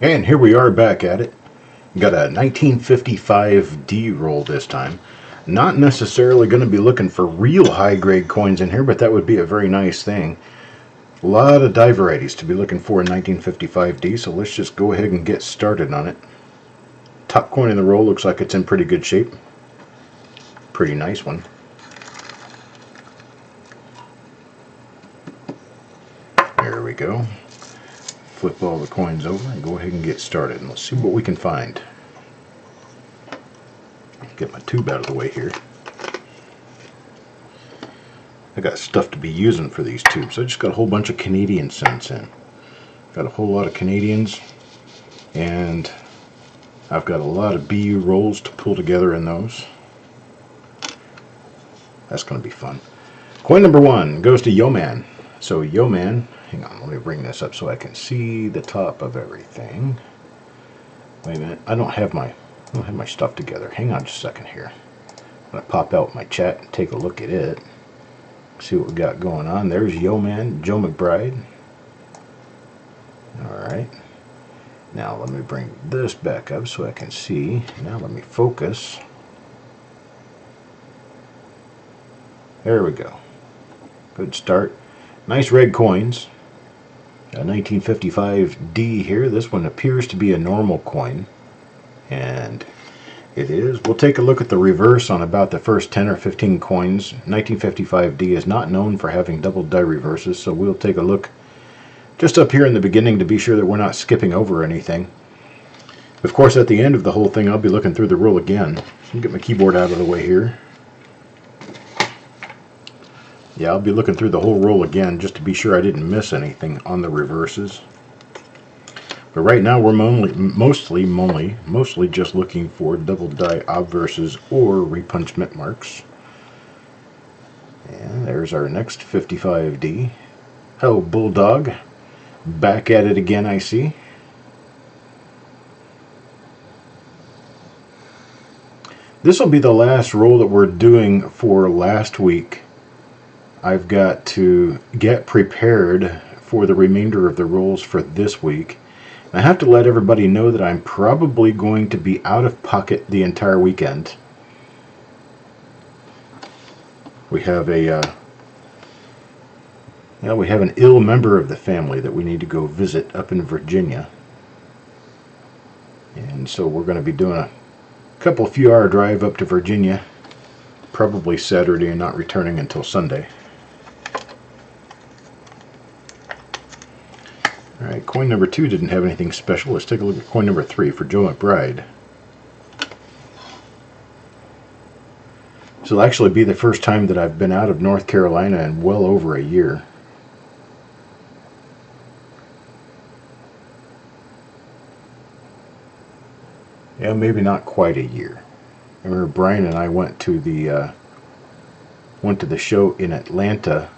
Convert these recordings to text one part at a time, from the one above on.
And here we are back at it. Got a 1955 D roll this time. Not necessarily going to be looking for real high grade coins in here, but that would be a very nice thing. A lot of die varieties to be looking for in 1955 D, so let's just go ahead and get started on it. Top coin in the roll looks like it's in pretty good shape. Pretty nice one. There we go. Flip all the coins over and go ahead and get started. And let's see what we can find. Get my tube out of the way here. I got stuff to be using for these tubes. I just got a whole bunch of Canadian cents in. Got a whole lot of Canadians, and I've got a lot of BU rolls to pull together in those. That's going to be fun. Coin number 1 goes to Yo Man. So Yo Man, hang on, let me bring this up so I can see the top of everything. Wait a minute, I don't have my stuff together. Hang on just a second here. I'm going to pop out my chat and take a look at it. See what we got going on. There's Yo Man, Joe McBride. Alright. Now let me bring this back up so I can see. Now let me focus. There we go. Good start. Nice red coins. A 1955 D here. This one appears to be a normal coin. And it is. We'll take a look at the reverse on about the first 10 or 15 coins. 1955 D is not known for having double die reverses, so we'll take a look just up here in the beginning to be sure that we're not skipping over anything. Of course, at the end of the whole thing, I'll be looking through the roll again. So I'll get my keyboard out of the way here. Yeah, I'll be looking through the whole roll again just to be sure I didn't miss anything on the reverses. But right now we're mostly just looking for double die obverses or repunchment marks. And there's our next 55D. Hello, Bulldog. Back at it again, I see. This will be the last roll that we're doing for last week. I've got to get prepared for the remainder of the rolls for this week. I have to let everybody know that I'm probably going to be out of pocket the entire weekend. We have an ill member of the family that we need to go visit up in Virginia. And so we're going to be doing a few hour drive up to Virginia, probably Saturday, and not returning until Sunday. Alright, coin number 2 didn't have anything special. Let's take a look at coin number 3 for Joe McBride. This will actually be the first time that I've been out of North Carolina in well over a year. Yeah, maybe not quite a year. I remember Brian and I went to the show in Atlanta,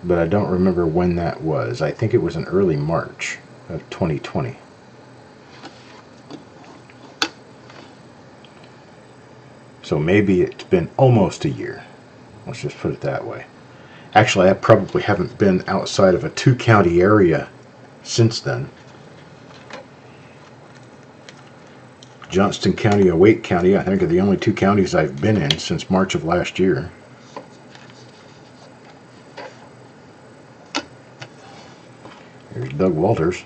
but I don't remember when that was. I think it was in early March of 2020. So maybe it's been almost a year. Let's just put it that way. Actually, I probably haven't been outside of a 2-county area since then. Johnston County and Wake County, I think, are the only 2 counties I've been in since March of last year. Here's Doug Walters.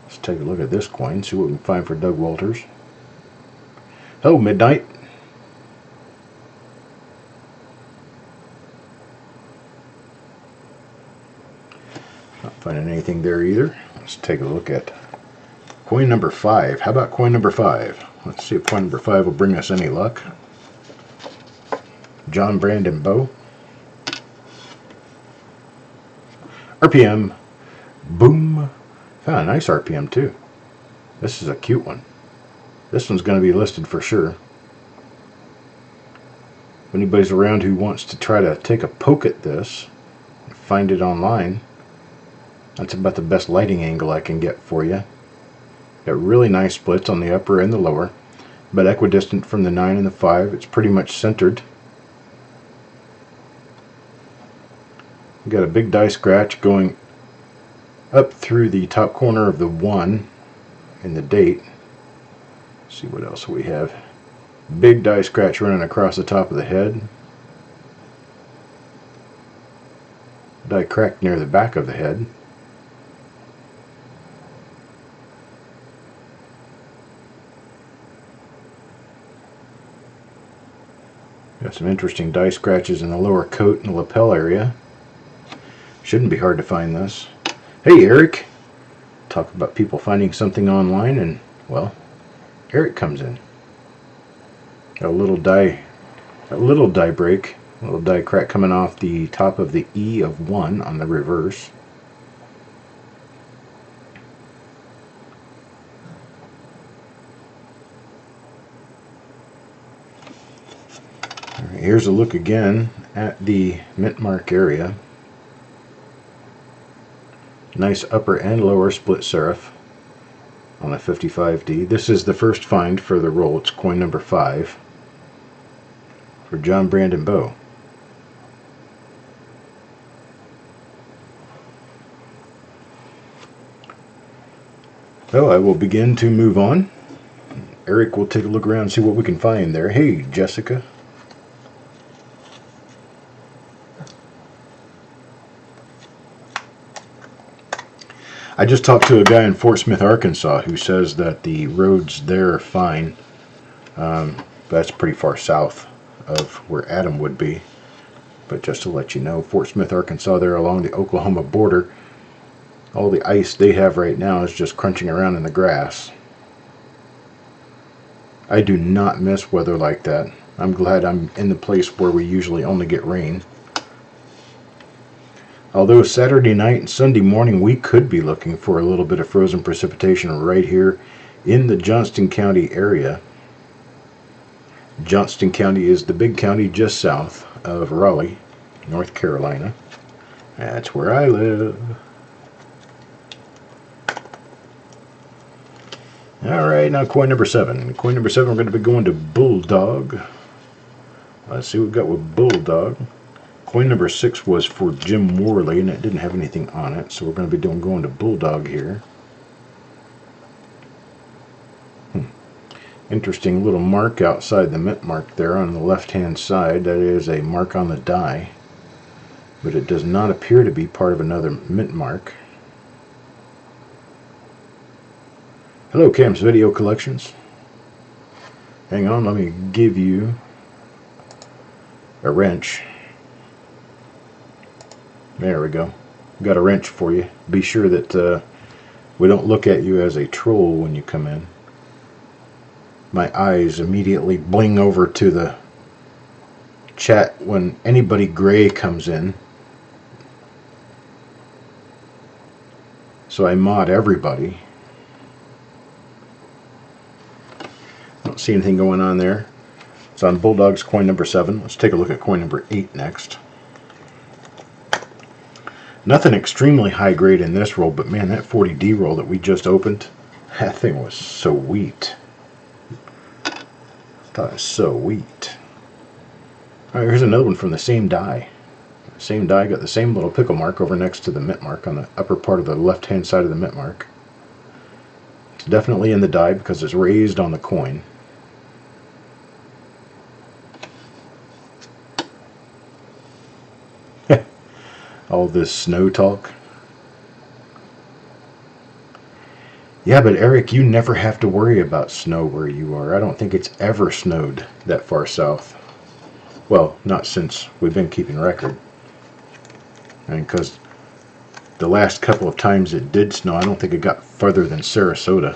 Let's take a look at this coin, see what we can find for Doug Walters. Oh, Midnight. Not finding anything there either. Let's take a look at coin number 5. How about coin number 5? Let's see if coin number 5 will bring us any luck. John Brandon Bow. RPM. Boom. Found a nice RPM too. This is a cute one. This one's going to be listed for sure. If anybody's around who wants to try to take a poke at this and find it online, that's about the best lighting angle I can get for you. Got really nice splits on the upper and the lower, but equidistant from the 9 and the 5. It's pretty much centered. We got a big die scratch going up through the top corner of the 1, and the date. Let's see what else we have. Big die scratch running across the top of the head. Die cracked near the back of the head. Got some interesting die scratches in the lower coat and the lapel area. Shouldn't be hard to find this. Hey Eric! Talk about people finding something online, and well, Eric comes in. Got a little die break, a little die crack coming off the top of the E of 1 on the reverse. Alright, here's a look again at the mint mark area. Nice upper and lower split serif on the 55D. This is the first find for the roll. It's coin number 5 for John Brandon Bow. So I will begin to move on. Eric will take a look around and see what we can find there. Hey Jessica. I just talked to a guy in Fort Smith, Arkansas, who says that the roads there are fine. That's pretty far south of where Adam would be. But just to let you know, Fort Smith, Arkansas, there along the Oklahoma border, all the ice they have right now is just crunching around in the grass. I do not miss weather like that. I'm glad I'm in the place where we usually only get rain. Although Saturday night and Sunday morning we could be looking for a little bit of frozen precipitation right here in the Johnston County area. Johnston County is the big county just south of Raleigh, North Carolina. That's where I live. Alright, now coin number 7. Coin number 7, we're going to be going to Bulldog. Let's see what we've got with Bulldog. Coin number 6 was for Jim Worley, and it didn't have anything on it, so we're going to be going to Bulldog here. Interesting little mark outside the mint mark there on the left-hand side. That is a mark on the die, but it does not appear to be part of another mint mark. Hello, Cam's Video Collections. Hang on, let me give you a wrench. There we go. Got a wrench for you. Be sure that we don't look at you as a troll when you come in. My eyes immediately bling over to the chat when anybody gray comes in. So I mod everybody. Don't see anything going on there. It's on Bulldog's coin number 7. Let's take a look at coin number 8 next. Nothing extremely high grade in this roll, but man, that 40D roll that we just opened, that thing was sweet. That was sweet. Alright, here's another one from the same die. Same die, got the same little pickle mark over next to the mint mark on the upper part of the left hand side of the mint mark. It's definitely in the die because it's raised on the coin. All this snow talk. Yeah, but Eric, you never have to worry about snow where you are. I don't think it's ever snowed that far south. Well, not since we've been keeping record. And because the last couple of times it did snow, I don't think it got further than Sarasota.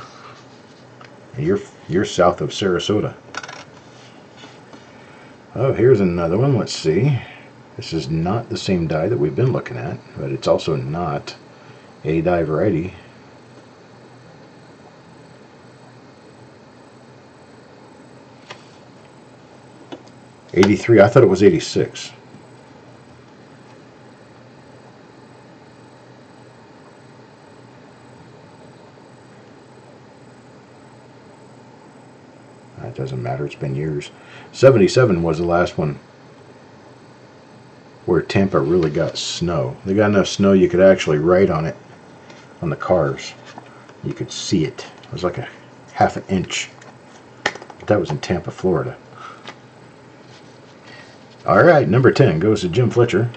You're south of Sarasota. Oh, here's another one. Let's see. This is not the same die that we've been looking at, but it's also not a die variety. '83. I thought it was '86. That doesn't matter. It's been years. '77 was the last one where Tampa really got snow. They got enough snow you could actually write on it on the cars. You could see it was like a half an inch. But that was in Tampa, Florida. Alright, number 10 goes to Jim Fletcher.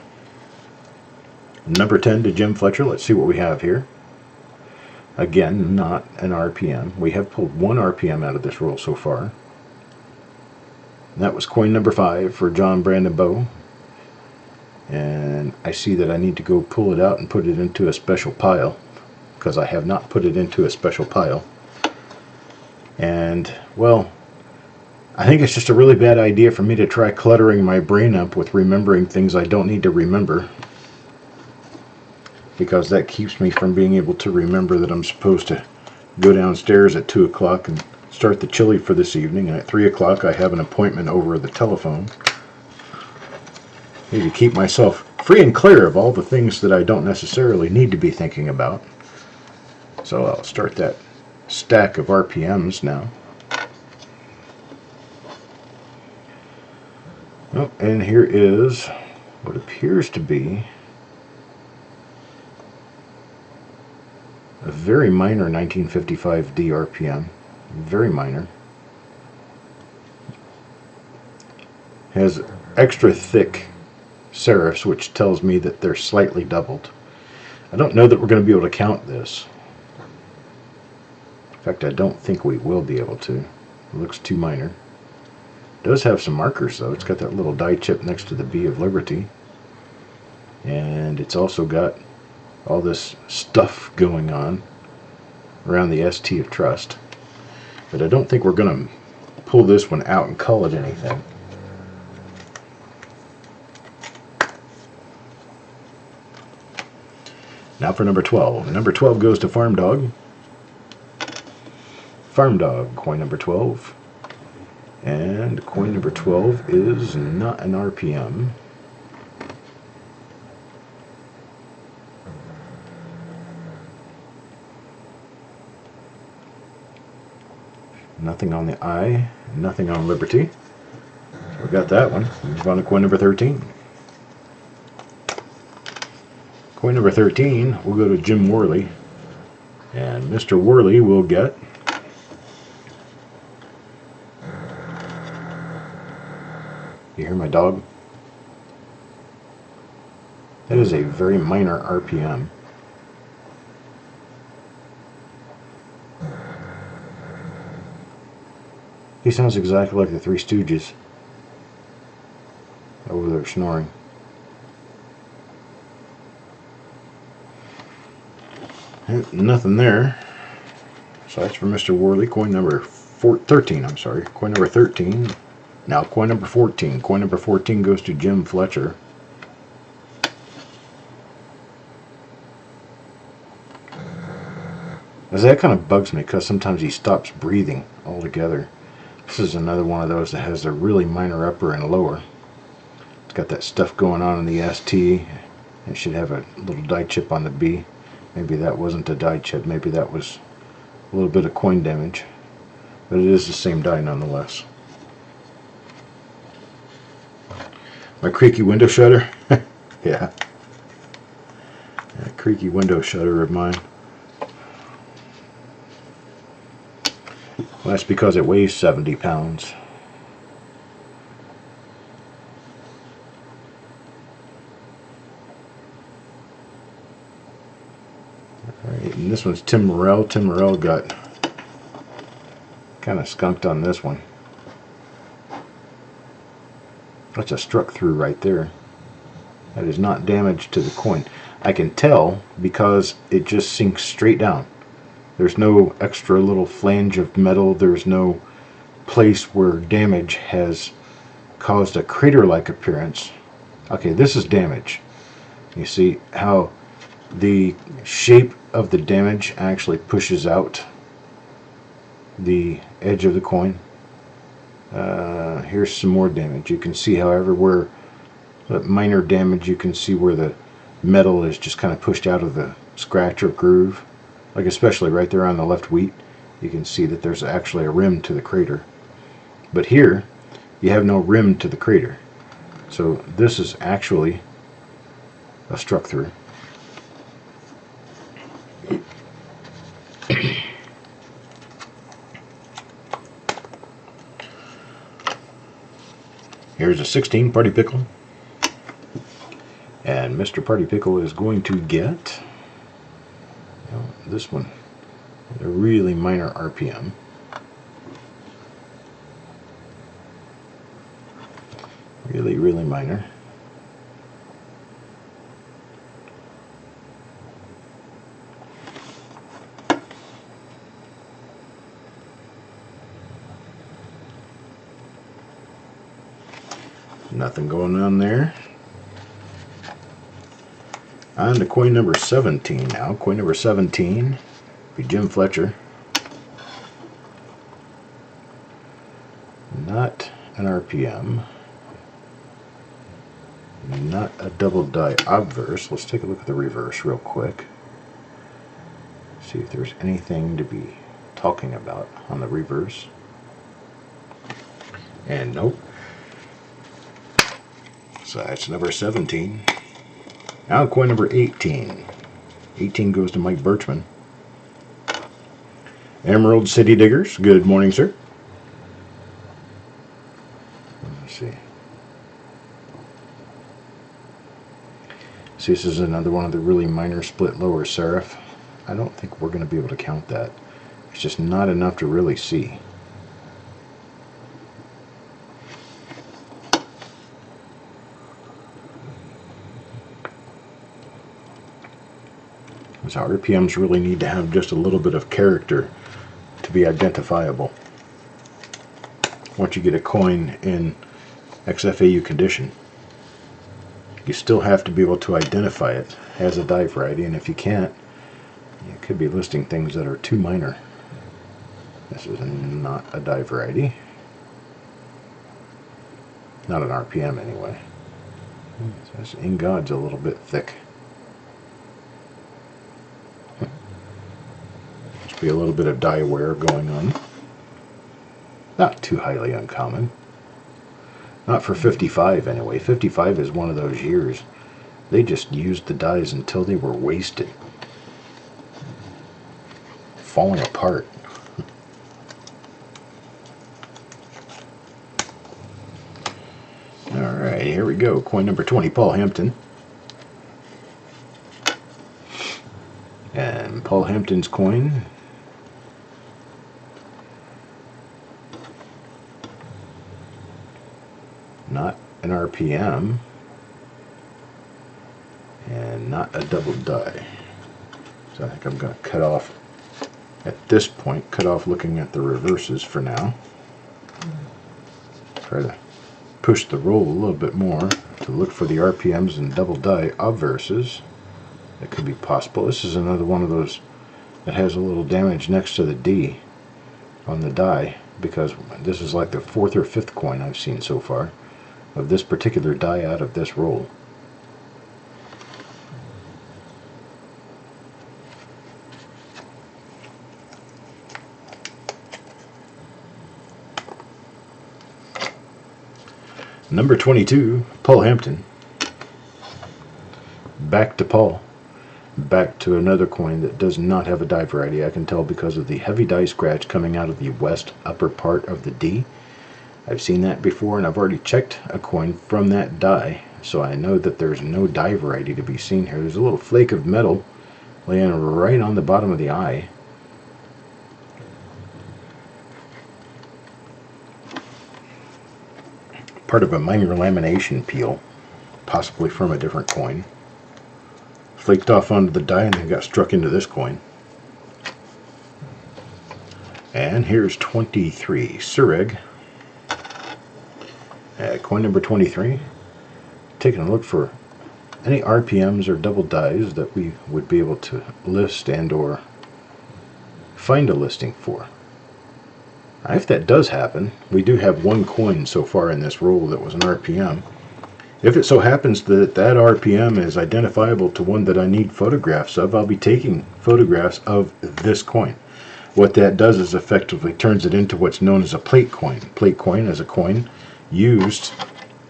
Number 10 to Jim Fletcher. Let's see what we have here. Again, not an RPM. We have pulled one RPM out of this roll so far. And that was coin number 5 for John Brandon Bow. And I see that I need to go pull it out and put it into a special pile, because I have not put it into a special pile. And, well, I think it's just a really bad idea for me to try cluttering my brain up with remembering things I don't need to remember, because that keeps me from being able to remember that I'm supposed to go downstairs at 2 o'clock and start the chili for this evening, and at 3 o'clock I have an appointment over the telephone. I need to keep myself free and clear of all the things that I don't necessarily need to be thinking about. So I'll start that stack of RPMs now. Oh, and here is what appears to be a very minor 1955 D RPM. Very minor. Has extra thick serifs, which tells me that they're slightly doubled. I don't know that we're going to be able to count this. In fact, I don't think we will be able to. It looks too minor. It does have some markers though. It's got that little die chip next to the B of Liberty. And it's also got all this stuff going on around the ST of Trust. But I don't think we're going to pull this one out and call it anything. Now for number 12. Number 12 goes to Farm Dog. Farm Dog, coin number 12. And coin number 12 is not an RPM. Nothing on the I, nothing on Liberty. So we got that one. Move on to coin number 13. Coin number 13 will go to Jim Worley, and Mr. Worley will get you hear my dog? That is a very minor RPM. He sounds exactly like the Three Stooges over there snoring. Nothing there. So that's for Mr. Worley. Coin number 13, I'm sorry. Coin number 13. Now coin number 14. Coin number 14 goes to Jim Fletcher. As that kind of bugs me because sometimes he stops breathing altogether. This is another one of those that has a really minor upper and lower. It's got that stuff going on in the ST. It should have a little die chip on the B. Maybe that wasn't a die chip. Maybe that was a little bit of coin damage. But it is the same die nonetheless. My creaky window shutter. Yeah. That creaky window shutter of mine. Well, that's because it weighs 70 pounds. Alright, and this one's Tim Morrell. Tim Morrell got kind of skunked on this one. That's a struck through right there. That is not damage to the coin. I can tell because it just sinks straight down. There's no extra little flange of metal. There's no place where damage has caused a crater-like appearance. Okay, this is damage. You see how the shape of the damage actually pushes out the edge of the coin. Here's some more damage. You can see, however, where that minor damage, you can see where the metal is just kind of pushed out of the scratch or groove. Like especially right there on the left wheat, you can see that there's actually a rim to the crater. But here, you have no rim to the crater. So this is actually a struck through. Here's a 16 Party Pickle. And Mr. Party Pickle is going to get this one, a really minor RPM. Really, really minor. Nothing going on there. On to coin number 17 now. Coin number 17 be Jim Fletcher. Not an RPM. Not a double die obverse. Let's take a look at the reverse real quick. See if there's anything to be talking about on the reverse. And nope. So that's number 17. Now coin number 18. 18 goes to Mike Birchman. Emerald City Diggers. Good morning, sir. Let's see. See, this is another one of the really minor split lower serif. I don't think we're going to be able to count that. It's just not enough to really see. So RPMs really need to have just a little bit of character to be identifiable. Once you get a coin in XFAU condition, you still have to be able to identify it as a die variety, and if you can't, you could be listing things that are too minor. This is not a die variety. Not an RPM anyway. So this In God's a little bit thick. Must be a little bit of die wear going on. Not too highly uncommon. Not for 55 anyway. 55 is one of those years. They just used the dies until they were wasted. Falling apart. Alright, here we go. Coin number 20, Paul Hampton. And Paul Hampton's coin. Not an RPM. And not a double die. So I think I'm going to cut off, at this point, cut off looking at the reverses for now. Try to push the roll a little bit more to look for the RPMs and double die obverses. That could be possible. This is another one of those that has a little damage next to the D on the die, because this is like the 4th or 5th coin I've seen so far of this particular die out of this roll. Number 22, Paul Hampton. Back to Paul. Back to another coin that does not have a die variety. I can tell because of the heavy die scratch coming out of the west upper part of the D. I've seen that before, and I've already checked a coin from that die, so I know that there's no die variety to be seen here. There's a little flake of metal laying right on the bottom of the eye. Part of a minor lamination peel, possibly from a different coin. Flaked off onto the die and then got struck into this coin. And here's 23, Sureg. Coin number 23. Taking a look for any RPMs or double dies that we would be able to list and or find a listing for. If that does happen, we do have one coin so far in this roll that was an RPM. If it so happens that that RPM is identifiable to one that I need photographs of, I'll be taking photographs of this coin. What that does is effectively turns it into what's known as a plate coin. Plate coin is a coin used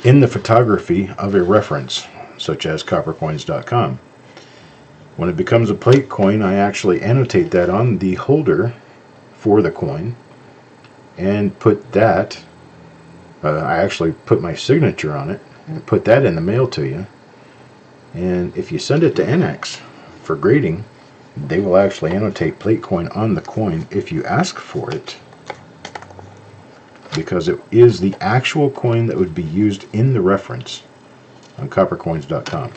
in the photography of a reference, such as coppercoins.com. When it becomes a plate coin, I actually annotate that on the holder for the coin and put that I actually put my signature on it and put that in the mail to you. And if you send it to NX for grading, they will actually annotate plate coin on the coin if you ask for it, because it is the actual coin that would be used in the reference on coppercoins.com.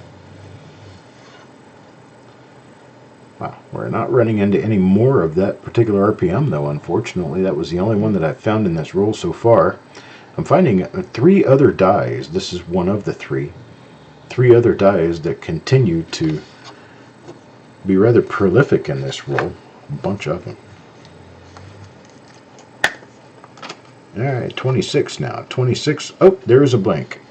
Wow, we're not running into any more of that particular RPM though, unfortunately. That was the only one that I've found in this roll so far. I'm finding 3 other dies. This is one of the 3 other dies that continue to be rather prolific in this roll. A bunch of them. Alright, 26 now. 26. Oh, there is a blank.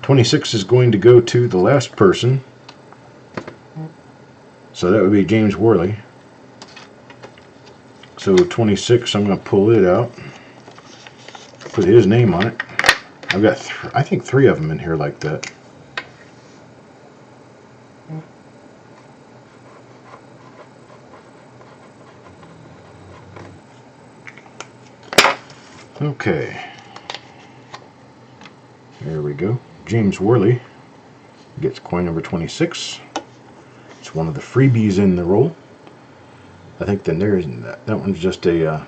26 is going to go to the last person. So that would be James Worley. So 26, I'm going to pull it out. Put his name on it. I've got, I think, 3 of them in here like that. Okay. There we go. James Worley gets coin number 26. It's one of the freebies in the roll. I think then there's that one's just a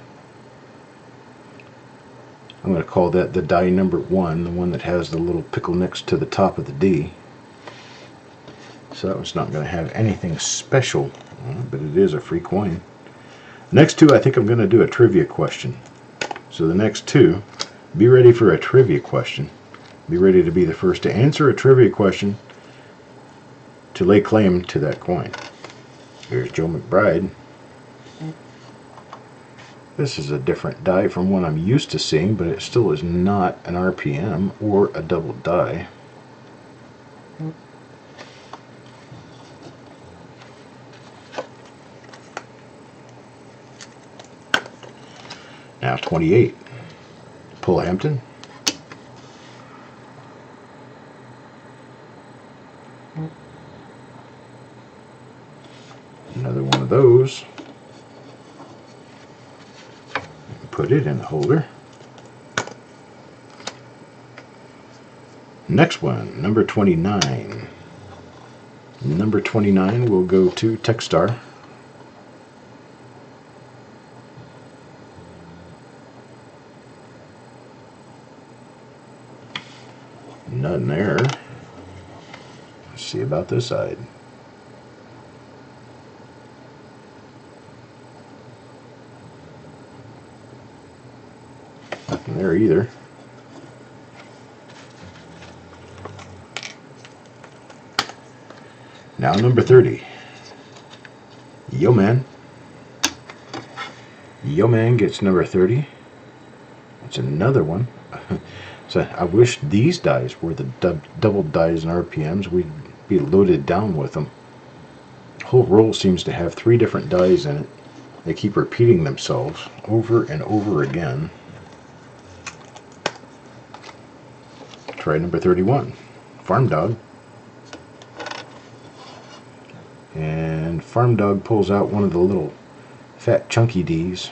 I'm going to call that the die number 1, the one that has the little pickle next to the top of the D. So that one's not going to have anything special, but it is a free coin. The next 2, I think I'm going to do a trivia question. So the next 2, be ready for a trivia question. Be ready to be the first to answer a trivia question to lay claim to that coin. Here's Joe McBride. This is a different die from one I'm used to seeing, but it still is not an RPM or a double die. Now 28. Pull Hampton. Another one of those. Put it in the holder. Next one, number 29. Number 29 will go to Techstar. Nothing there. Let's see about this side. Nothing there either. Now number 30. Yo Man. Yo Man gets number 30. That's another one. So I wish these dies were the double dies and RPMs. We'd be loaded down with them. The whole roll seems to have 3 different dies in it. They keep repeating themselves over and over again. Try number 31. Farm Dog. And Farm Dog pulls out one of the little fat chunky D's,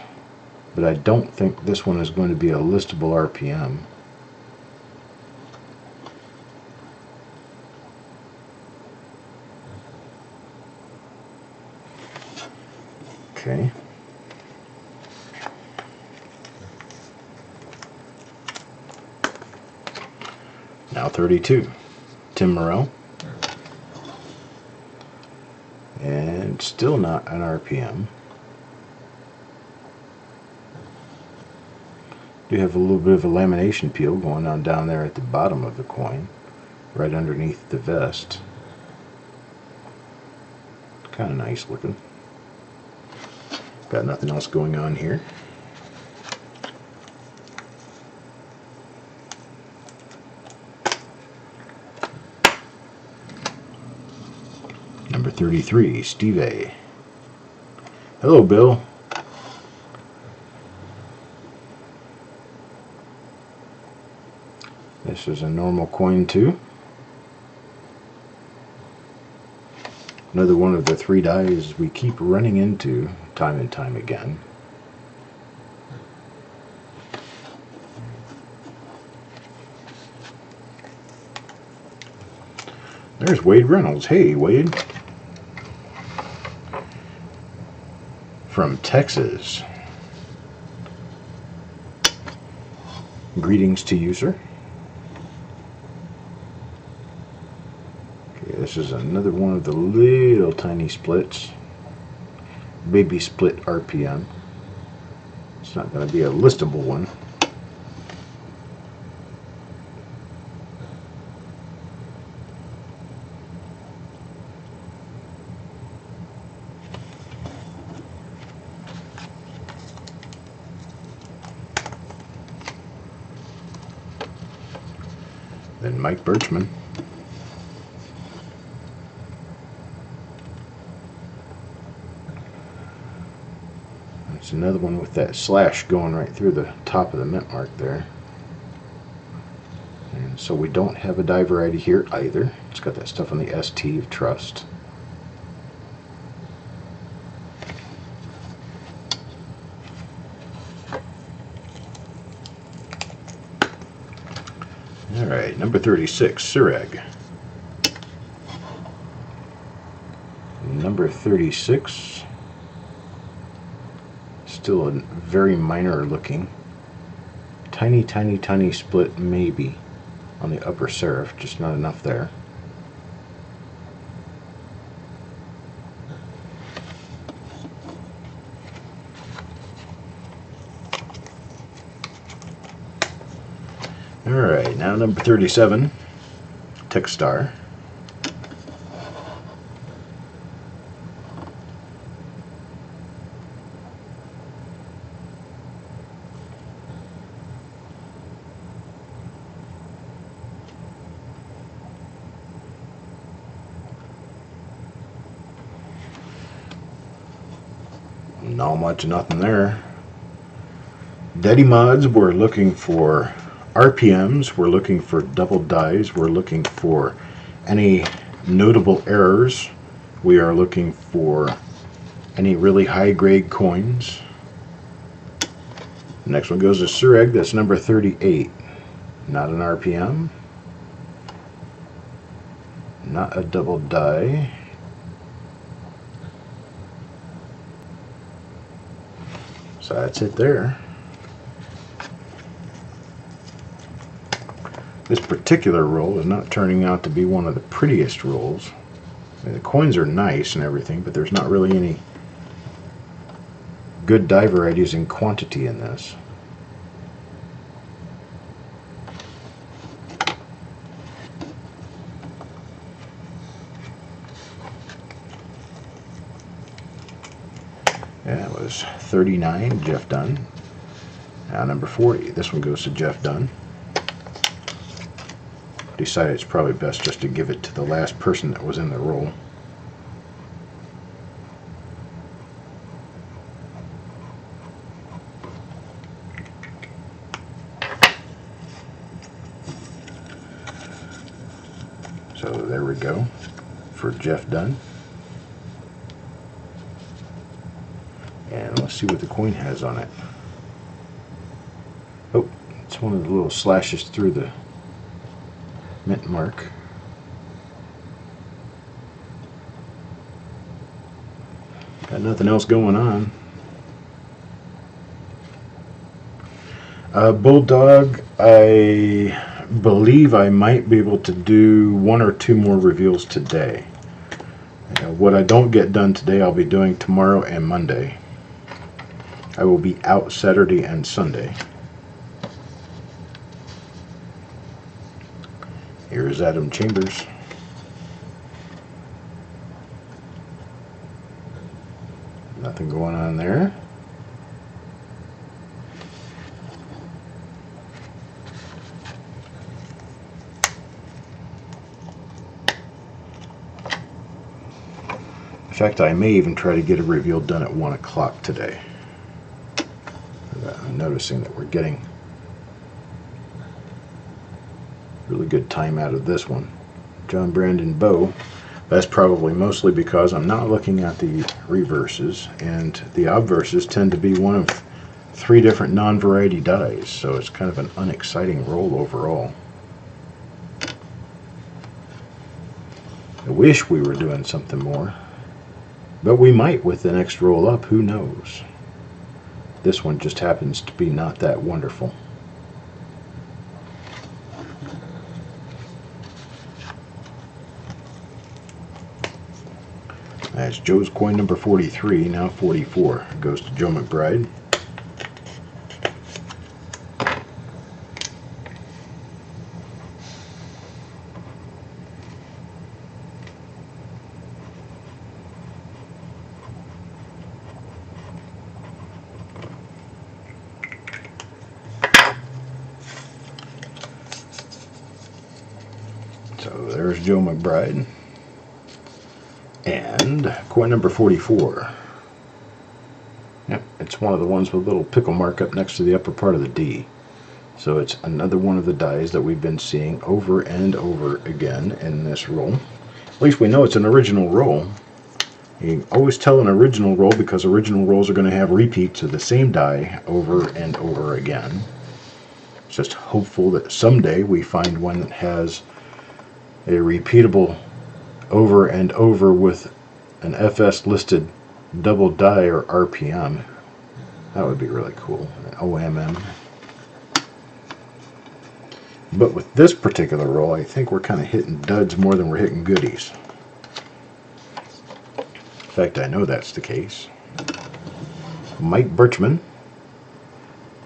but I don't think this one is going to be a listable RPM. Okay. Now 32. Tim Morrell. And still not an RPM. Do have a little bit of a lamination peel going on down there at the bottom of the coin, right underneath the vest. Kind of nice looking. Got nothing else going on here. Number 33, Steve A. Hello, Bill. This is a normal coin too. Another one of the 3 dies we keep running into time and time again. There's Wade Reynolds. Hey, Wade. From Texas. Greetings to you, sir. Okay, this is another one of the little tiny splits. Baby split RPM. It's not going to be a listable one. Then Mike Birchman. It's another one with that slash going right through the top of the mint mark there. And so we don't have a die variety here either. It's got that stuff on the ST of trust. Alright, number 36, Sureg. Number 36, still a very minor looking, tiny split maybe on the upper serif, just not enough there. Alright, now number 37, Techstar. Not much, nothing there. Daddy Mods, we're looking for RPMs, we're looking for double dies, we're looking for any notable errors, we are looking for any really high grade coins. The next one goes to Sureg, that's number 38. Not an RPM, not a double die. So that's it there. This particular roll is not turning out to be one of the prettiest rolls. I mean, the coins are nice and everything, but there's not really any good die varieties in quantity in this. Yeah, it was 39, Jeff Dunn. Now number 40, this one goes to Jeff Dunn. Decided it's probably best just to give it to the last person that was in the roll. So there we go for Jeff Dunn. And let's see what the coin has on it. Oh, it's one of the little slashes through the mint mark. Got nothing else going on. Bulldog, I believe I might be able to do one or two more reveals today. What I don't get done today, I'll be doing tomorrow and Monday. I will be out Saturday and Sunday. Here's Adam Chambers. Nothing going on there. In fact, I may even try to get a reveal done at 1 o'clock today. I'm noticing that we're getting really good time out of this one. John Brandon Bow. That's probably mostly because I'm not looking at the reverses, and the obverses tend to be one of 3 different non-variety dies, so it's kind of an unexciting roll overall. wish we were doing something more, but we might with the next roll up, who knows. This one just happens to be not that wonderful. That's Joe's coin number 43, now 44. Goes to Joe McBride. So there's Joe McBride. And coin number 44. Yep, it's one of the ones with a little pickle mark up next to the upper part of the D. So it's another one of the dies that we've been seeing over and over again in this roll. At least we know it's an original roll. You can always tell an original roll because original rolls are going to have repeats of the same die over and over again. It's just hopeful that someday we find one that has a repeatable over and over with an FS listed double die or RPM. That would be really cool. OMM. But with this particular roll, I think we're kind of hitting duds more than we're hitting goodies. In fact, I know that's the case. Mike Birchman.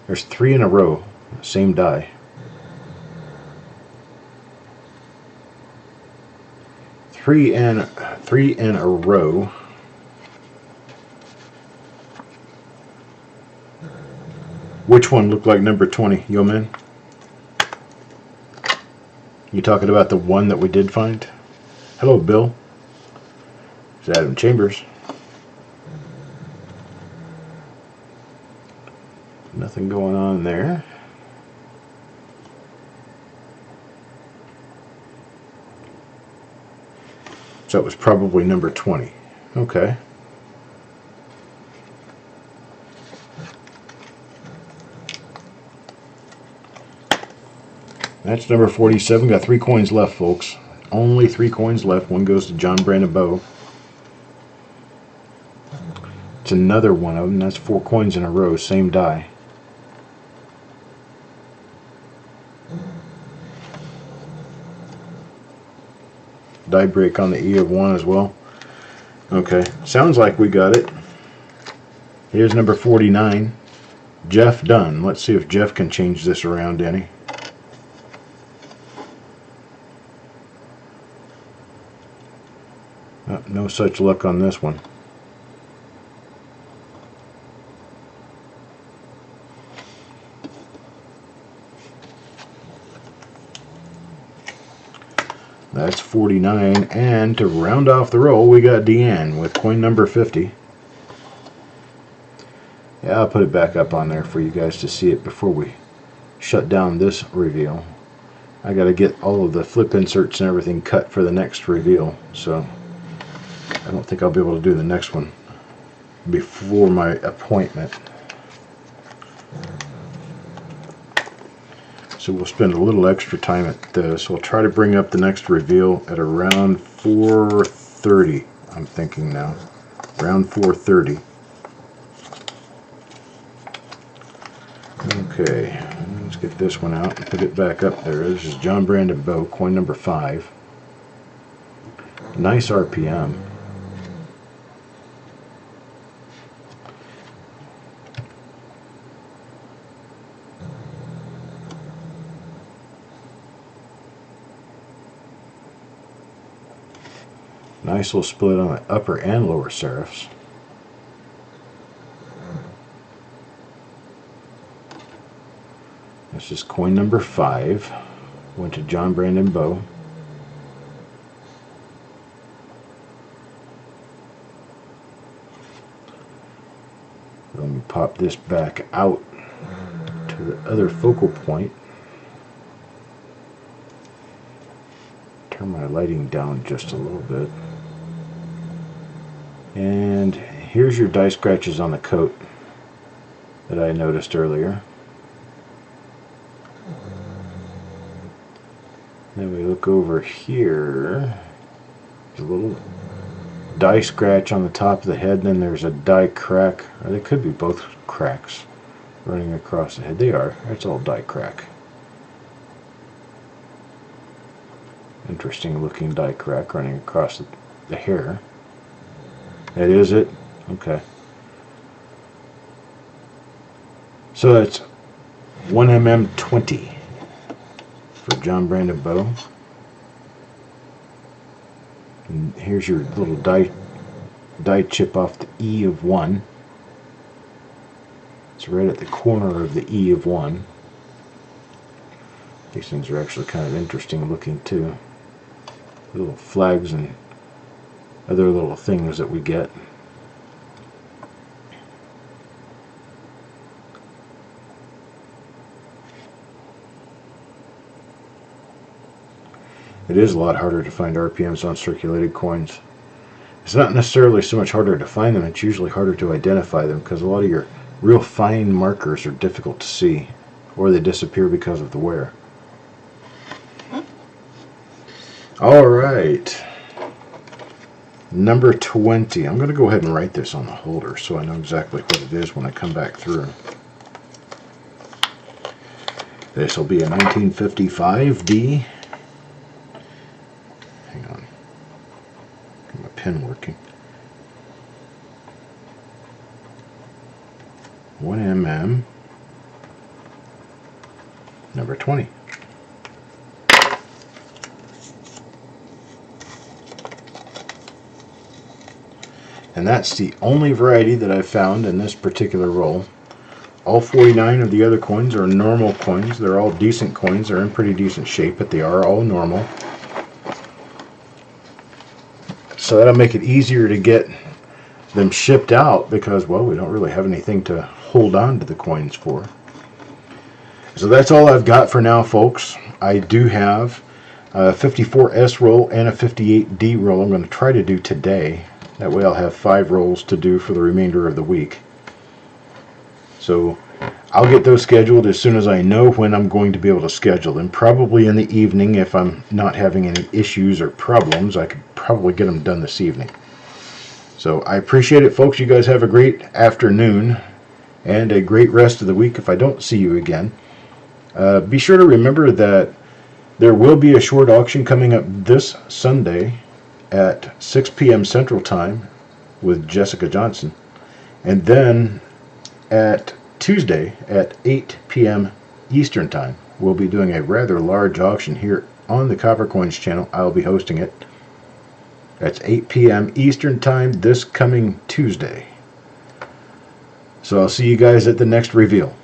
There's 3 in a row, same die. 3 in a row. Which one looked like number 20, yo man? You talking about the one that we did find? Hello, Bill. It's Adam Chambers. Nothing going on there. So it was probably number 20. Okay. That's number 47. Got 3 coins left, folks. Only 3 coins left. One goes to John Brandon Bow. It's another one of them. That's 4 coins in a row. Same die. Die break on the E of 1 as well. Okay, sounds like we got it. Here's number 49, Jeff Dunn. Let's see if Jeff can change this around any. Oh, no such luck on this one. That's 49, and to round off the roll, we got Deanne with coin number 50. Yeah, I'll put it back up on there for you guys to see it before we shut down this reveal. I got to get all of the flip inserts and everything cut for the next reveal, so I don't think I'll be able to do the next one before my appointment. So we'll spend a little extra time at this. We'll try to bring up the next reveal at around 4:30. I'm thinking now. Around 4:30. Okay, let's get this one out and put it back up there. This is John Brandon Bow, coin number 5. Nice RPM. Nice little split on the upper and lower serifs. This is coin number 5. Went to John Brandon Bow. Let me pop this back out to the other focal point. Turn my lighting down just a little bit. And here's your die scratches on the coat that I noticed earlier. Then we look over here. There's a little die scratch on the top of the head, and then there's a die crack, or they could be both cracks running across the head. They are. It's all die crack. Interesting looking die crack running across the hair. That is it? Okay. So that's 1mm20 for John Brandon bow. And here's your little die chip off the E of 1. It's right at the corner of the E of 1. These things are actually kind of interesting looking too. Little flags and other little things that we get. It is a lot harder to find RPMs on circulated coins. It's not necessarily so much harder to find them, it's usually harder to identify them because a lot of your real fine markers are difficult to see, or they disappear because of the wear. Alright, number 20. I'm going to go ahead and write this on the holder so I know exactly what it is when I come back through. This will be a 1955D. Hang on, get my pen working. 1mm, number 20. And that's the only variety that I've found in this particular roll. All 49 of the other coins are normal coins. They're all decent coins. They're in pretty decent shape, but they are all normal. So that'll make it easier to get them shipped out because, well, we don't really have anything to hold on to the coins for. So that's all I've got for now, folks. I do have a 54S roll and a 58D roll I'm going to try to do today. That way I'll have 5 rolls to do for the remainder of the week. So I'll get those scheduled as soon as I know when I'm going to be able to schedule them. Probably in the evening if I'm not having any issues or problems. I could probably get them done this evening. So I appreciate it, folks. You guys have a great afternoon and a great rest of the week if I don't see you again. Be sure to remember that there will be a short auction coming up this Sunday at 6 p.m. Central Time with Jessica Johnson, and then at Tuesday at 8 p.m. Eastern Time we'll be doing a rather large auction here on the Copper Coins channel. I'll be hosting it. That's 8 p.m. Eastern Time this coming Tuesday. So I'll see you guys at the next reveal.